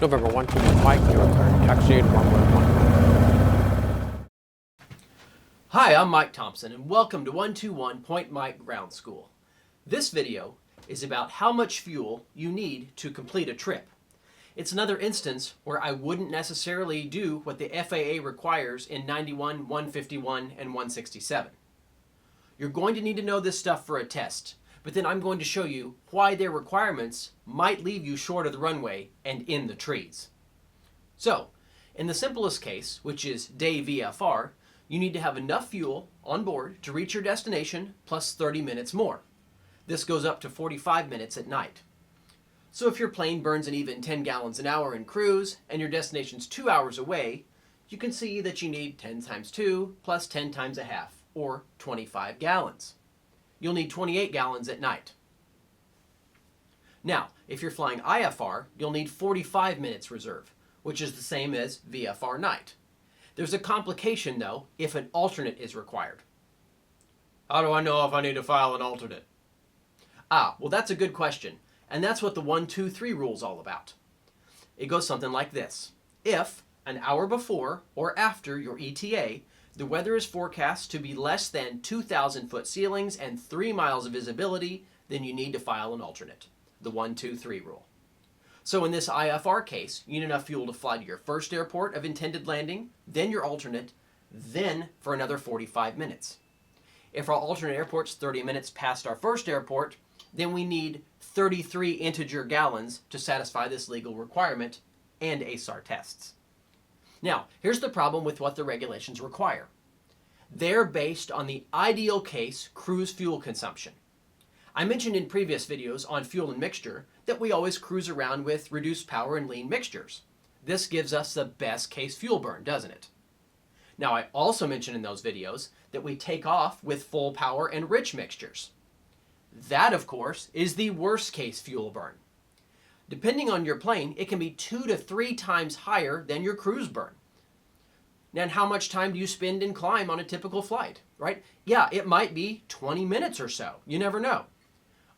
November 121 Mike, your turn. Taxi 111. Hi, I'm Mike Thompson, and welcome to 121 Point Mike Ground School. This video is about how much fuel you need to complete a trip. It's another instance where I wouldn't necessarily do what the FAA requires in 91, 151, and 167. You're going to need to know this stuff for a test, but then I'm going to show you why their requirements might leave you short of the runway and in the trees. So, in the simplest case, which is day VFR, you need to have enough fuel on board to reach your destination plus 30 minutes more. This goes up to 45 minutes at night. So if your plane burns an even 10 gallons an hour in cruise and your destination's 2 hours away, you can see that you need 10 times 2 plus 10 times a half, or 25 gallons. You'll need 28 gallons at night. Now, if you're flying IFR, you'll need 45 minutes reserve, which is the same as VFR night. There's a complication, though, if an alternate is required. How do I know if I need to file an alternate? Well, that's a good question, and that's what the 1, 2, 3 rule is all about. It goes something like this. If, an hour before or after your ETA, the weather is forecast to be less than 2,000-foot ceilings and 3 miles of visibility, then you need to file an alternate, the 1, 2, 3 rule. So in this IFR case, you need enough fuel to fly to your first airport of intended landing, then your alternate, then for another 45 minutes. If our alternate airport's 30 minutes past our first airport, then we need 33 integer gallons to satisfy this legal requirement and ASAR tests. Now, here's the problem with what the regulations require. They're based on the ideal case cruise fuel consumption. I mentioned in previous videos on fuel and mixture that we always cruise around with reduced power and lean mixtures. This gives us the best case fuel burn, doesn't it? Now, I also mentioned in those videos that we take off with full power and rich mixtures. That, of course, is the worst case fuel burn. Depending on your plane, it can be 2 to 3 times higher than your cruise burn. And how much time do you spend in climb on a typical flight, right? Yeah, it might be 20 minutes or so. You never know.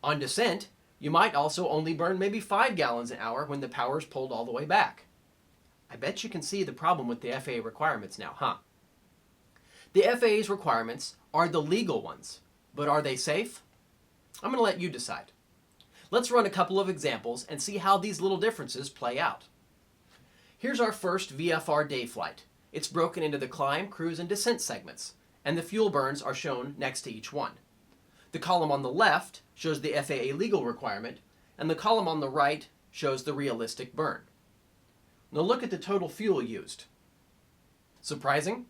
On descent, you might also only burn maybe 5 gallons an hour when the power's pulled all the way back. I bet you can see the problem with the FAA requirements now, huh? The FAA's requirements are the legal ones, but are they safe? I'm going to let you decide. Let's run a couple of examples and see how these little differences play out. Here's our first VFR day flight. It's broken into the climb, cruise, and descent segments, and the fuel burns are shown next to each one. The column on the left shows the FAA legal requirement, and the column on the right shows the realistic burn. Now look at the total fuel used. Surprising?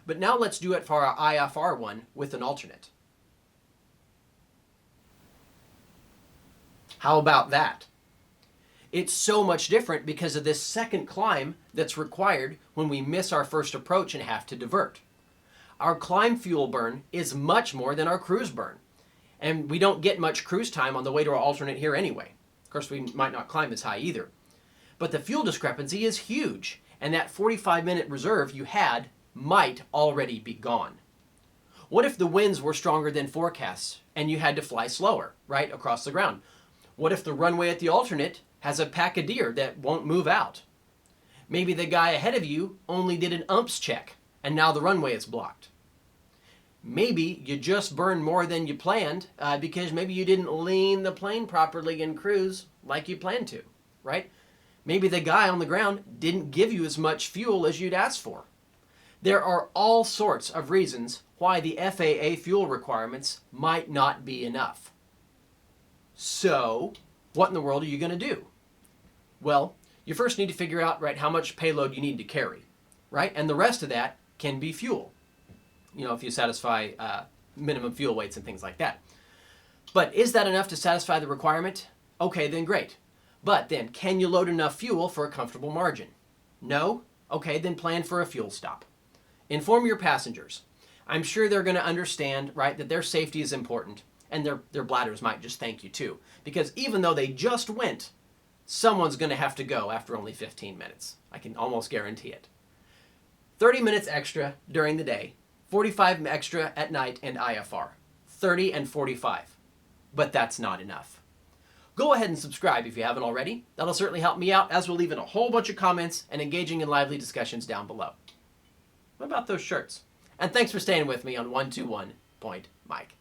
But now let's do it for our IFR one with an alternate. How about that? It's so much different because of this second climb that's required when we miss our first approach and have to divert. Our climb fuel burn is much more than our cruise burn. And we don't get much cruise time on the way to our alternate here anyway. Of course, we might not climb as high either. But the fuel discrepancy is huge, and that 45-minute reserve you had might already be gone. What if the winds were stronger than forecasts and you had to fly slower, right, across the ground? What if the runway at the alternate has a pack of deer that won't move out? Maybe the guy ahead of you only did an UMPS check and now the runway is blocked. Maybe you just burned more than you planned because maybe you didn't lean the plane properly in cruise like you planned to, right? Maybe the guy on the ground didn't give you as much fuel as you'd asked for. There are all sorts of reasons why the FAA fuel requirements might not be enough. So, what in the world are you going to do? Well, you first need to figure out, right, how much payload you need to carry, right? And the rest of that can be fuel, you know, if you satisfy minimum fuel weights and things like that. But is that enough to satisfy the requirement? Okay, then great. But then, can you load enough fuel for a comfortable margin? No? Okay, then plan for a fuel stop. Inform your passengers. I'm sure they're going to understand, right, that their safety is important. And their bladders might just thank you too. Because even though they just went, someone's going to have to go after only 15 minutes. I can almost guarantee it. 30 minutes extra during the day, 45 extra at night and IFR. 30 and 45. But that's not enough. Go ahead and subscribe if you haven't already. That'll certainly help me out, as we'll leave in a whole bunch of comments and engaging in lively discussions down below. What about those shirts? And thanks for staying with me on 121 Point Mike.